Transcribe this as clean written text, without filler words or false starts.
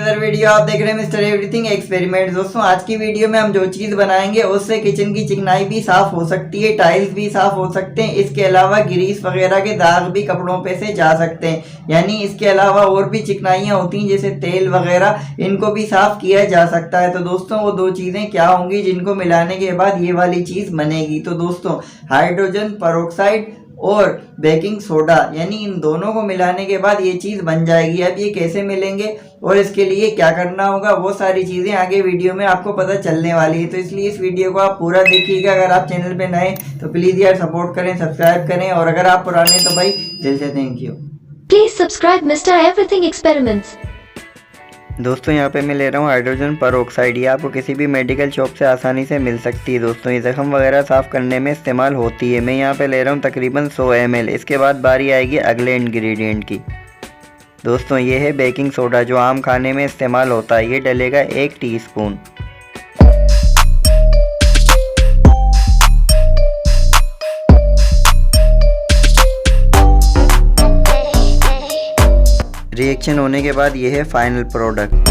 Another video. आप देख रहे हैं मिस्टर एवरीथिंग एक्सपेरिमेंट। दोस्तों आज की वीडियो में हम जो चीज़ बनाएंगे उससे किचन की चिकनाई भी साफ हो सकती है, टाइल्स भी साफ हो सकते हैं। इसके अलावा ग्रीस वगैरह के दाग भी कपड़ों पे से जा सकते हैं। यानी इसके अलावा और भी चिकनाइयाँ होती हैं जैसे तेल वगैरह, इनको भी साफ किया जा सकता है। तो दोस्तों वो दो चीज़ें क्या होंगी जिनको मिलाने के बाद ये वाली चीज़ बनेगी? तो दोस्तों हाइड्रोजन पेरोक्साइड और बेकिंग सोडा, यानी इन दोनों को मिलाने के बाद ये चीज़ बन जाएगी। अब ये कैसे मिलेंगे और इसके लिए क्या करना होगा, वो सारी चीज़ें आगे वीडियो में आपको पता चलने वाली है। तो इसलिए इस वीडियो को आप पूरा देखिएगा। अगर आप चैनल पे नए तो प्लीज़ यार सपोर्ट करें, सब्सक्राइब करें, और अगर आप पुराने तो भाई दिल से thank you. Please subscribe Mr. Everything Experiments. दोस्तों यहाँ पे मैं ले रहा हूँ हाइड्रोजन पेरोक्साइड। ये आपको किसी भी मेडिकल शॉप से आसानी से मिल सकती है। दोस्तों ये ज़ख्म वगैरह साफ़ करने में इस्तेमाल होती है। मैं यहाँ पे ले रहा हूँ तकरीबन 100 ml। इसके बाद बारी आएगी अगले इंग्रेडिएंट की। दोस्तों ये है बेकिंग सोडा जो आम खाने में इस्तेमाल होता है। ये डलेगा 1 टीस्पून। रिएक्शन होने के बाद ये है फाइनल प्रोडक्ट।